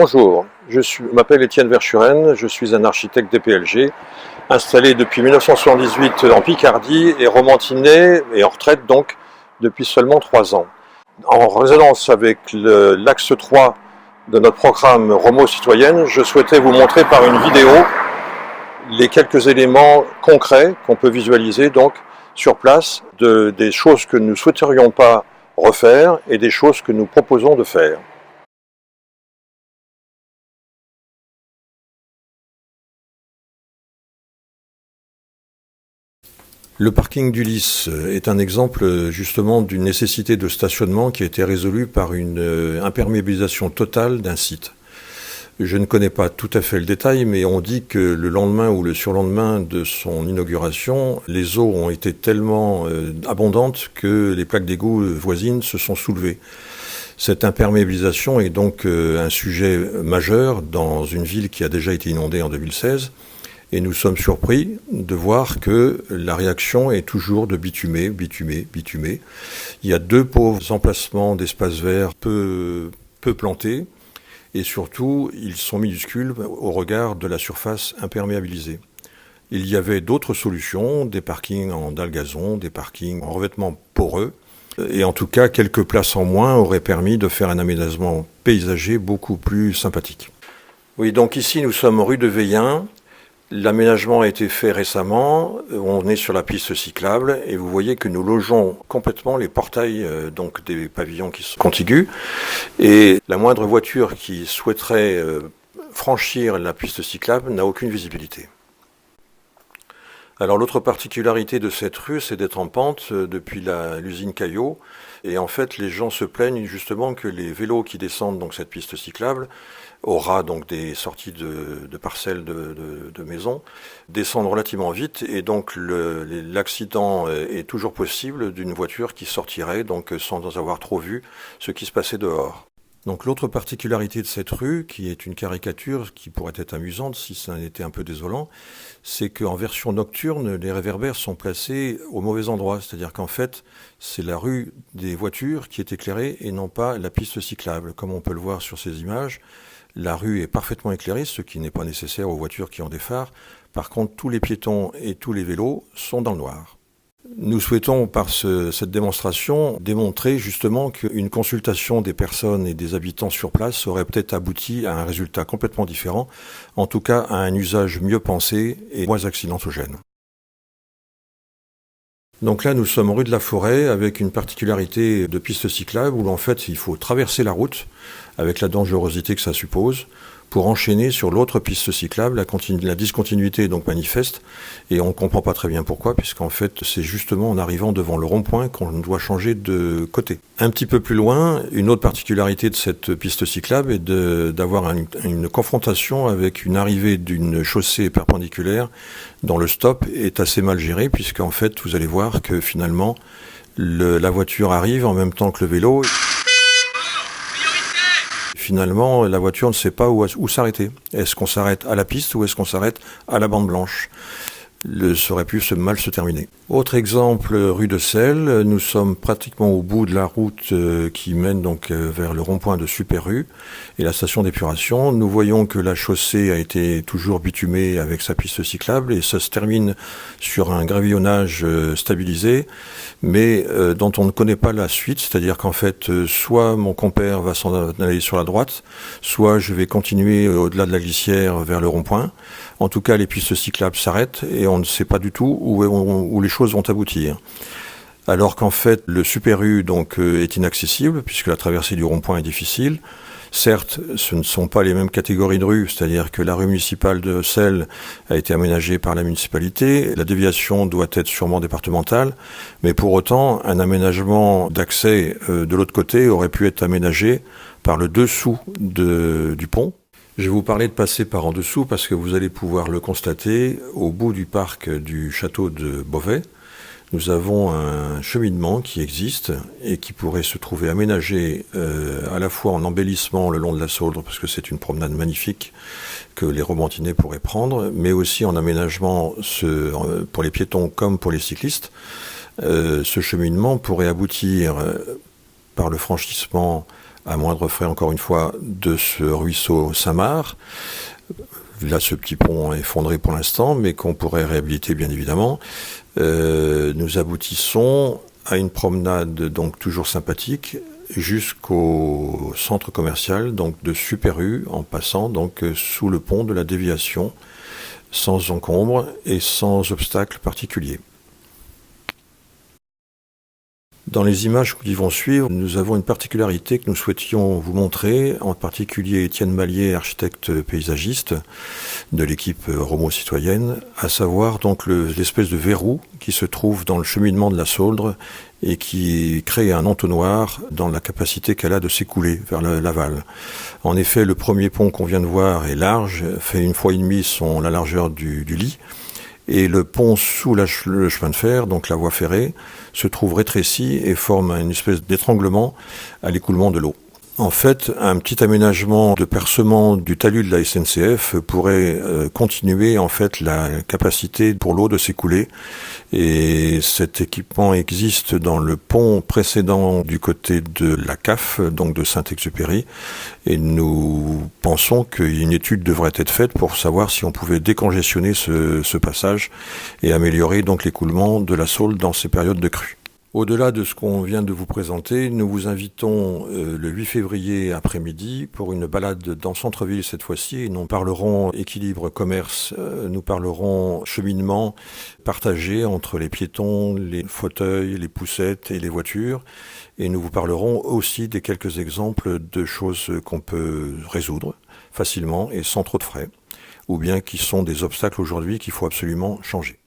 Bonjour, je m'appelle Étienne Verschuren, je suis un architecte DPLG, installé depuis 1978 en Picardie et romantiné et en retraite donc depuis seulement 3 ans. En résonance avec l'axe 3 de notre programme Romo Citoyenne, je souhaitais vous montrer par une vidéo les quelques éléments concrets qu'on peut visualiser donc sur place des choses que nous ne souhaiterions pas refaire et des choses que nous proposons de faire. Le parking d'Ulysse est un exemple justement d'une nécessité de stationnement qui a été résolue par une imperméabilisation totale d'un site. Je ne connais pas tout à fait le détail, mais on dit que le lendemain ou le surlendemain de son inauguration, les eaux ont été tellement abondantes que les plaques d'égout voisines se sont soulevées. Cette imperméabilisation est donc un sujet majeur dans une ville qui a déjà été inondée en 2016. Et nous sommes surpris de voir que la réaction est toujours de bitumer. Il y a 2 pauvres emplacements d'espaces verts peu plantés. Et surtout, ils sont minuscules au regard de la surface imperméabilisée. Il y avait d'autres solutions, des parkings en dalle gazon, des parkings en revêtement poreux. Et en tout cas, quelques places en moins auraient permis de faire un aménagement paysager beaucoup plus sympathique. Oui, donc ici, nous sommes rue de Veillin. L'aménagement a été fait récemment, on est sur la piste cyclable et vous voyez que nous logeons complètement les portails donc des pavillons qui sont contigus et la moindre voiture qui souhaiterait franchir la piste cyclable n'a aucune visibilité. Alors l'autre particularité de cette rue, c'est d'être en pente depuis l'usine Caillot. Et en fait, les gens se plaignent justement que les vélos qui descendent donc cette piste cyclable, au ras donc des sorties de parcelles de maisons, descendent relativement vite et donc l'accident est toujours possible d'une voiture qui sortirait donc sans avoir trop vu ce qui se passait dehors. Donc l'autre particularité de cette rue, qui est une caricature qui pourrait être amusante si ça était un peu désolant, c'est qu'en version nocturne, les réverbères sont placés au mauvais endroit. C'est-à-dire qu'en fait, c'est la rue des voitures qui est éclairée et non pas la piste cyclable. Comme on peut le voir sur ces images, la rue est parfaitement éclairée, ce qui n'est pas nécessaire aux voitures qui ont des phares. Par contre, tous les piétons et tous les vélos sont dans le noir. Nous souhaitons par cette démonstration démontrer justement qu'une consultation des personnes et des habitants sur place aurait peut-être abouti à un résultat complètement différent, en tout cas à un usage mieux pensé et moins accidentogène. Donc là nous sommes rue de la Forêt avec une particularité de piste cyclable où en fait il faut traverser la route avec la dangerosité que ça suppose pour enchaîner sur l'autre piste cyclable, la discontinuité est donc manifeste, et on ne comprend pas très bien pourquoi, puisqu'en fait c'est justement en arrivant devant le rond-point qu'on doit changer de côté. Un petit peu plus loin, une autre particularité de cette piste cyclable est d'avoir une confrontation avec une arrivée d'une chaussée perpendiculaire dont le stop est assez mal géré, puisqu'en fait vous allez voir que finalement la voiture arrive en même temps que le vélo. Finalement, la voiture ne sait pas où s'arrêter. Est-ce qu'on s'arrête à la piste ou est-ce qu'on s'arrête à la bande blanche ? Ça aurait pu mal se terminer. Autre exemple, rue de Selle, nous sommes pratiquement au bout de la route qui mène donc vers le rond-point de Super U et la station d'épuration. Nous voyons que la chaussée a été toujours bitumée avec sa piste cyclable et ça se termine sur un gravillonnage stabilisé, mais dont on ne connaît pas la suite, c'est-à-dire qu'en fait, soit mon compère va s'en aller sur la droite, soit je vais continuer au-delà de la glissière vers le rond-point. En tout cas, les pistes cyclables s'arrêtent et on ne sait pas du tout où les choses vont aboutir. Alors qu'en fait, le Super U donc, est inaccessible puisque la traversée du rond-point est difficile. Certes, ce ne sont pas les mêmes catégories de rues, c'est-à-dire que la rue municipale de Selle a été aménagée par la municipalité, la déviation doit être sûrement départementale, mais pour autant, un aménagement d'accès de l'autre côté aurait pu être aménagé par le dessous du pont. Je vais vous parler de passer par en dessous parce que vous allez pouvoir le constater au bout du parc du château de Beauvais. Nous avons un cheminement qui existe et qui pourrait se trouver aménagé à la fois en embellissement le long de la Sauldre parce que c'est une promenade magnifique que les romantinés pourraient prendre, mais aussi en aménagement pour les piétons comme pour les cyclistes. Ce cheminement pourrait aboutir par le franchissement à moindre frais encore une fois, de ce ruisseau Saint-Marc. Là, ce petit pont est effondré pour l'instant, mais qu'on pourrait réhabiliter bien évidemment. Nous aboutissons à une promenade donc toujours sympathique jusqu'au centre commercial, donc de Super U, en passant donc sous le pont de la Déviation, sans encombre et sans obstacle particulier. Dans les images qui vont suivre, nous avons une particularité que nous souhaitions vous montrer, en particulier Étienne Mallier, architecte paysagiste de l'équipe Romo Citoyenne, à savoir donc l'espèce de verrou qui se trouve dans le cheminement de la Sauldre et qui crée un entonnoir dans la capacité qu'elle a de s'écouler vers l'aval. En effet, le premier pont qu'on vient de voir est large, fait 1,5 fois la largeur du lit. Et le pont sous le chemin de fer, donc la voie ferrée, se trouve rétréci et forme une espèce d'étranglement à l'écoulement de l'eau. En fait, un petit aménagement de percement du talus de la SNCF pourrait continuer en fait la capacité pour l'eau de s'écouler. Et cet équipement existe dans le pont précédent du côté de la CAF, donc de Saint-Exupéry. Et nous pensons qu'une étude devrait être faite pour savoir si on pouvait décongestionner ce passage et améliorer donc l'écoulement de la Sauldre dans ces périodes de crue. Au-delà de ce qu'on vient de vous présenter, nous vous invitons le 8 février après-midi pour une balade dans le centre-ville cette fois-ci. Nous parlerons équilibre commerce, nous parlerons cheminement partagé entre les piétons, les fauteuils, les poussettes et les voitures. Et nous vous parlerons aussi des quelques exemples de choses qu'on peut résoudre facilement et sans trop de frais, ou bien qui sont des obstacles aujourd'hui qu'il faut absolument changer.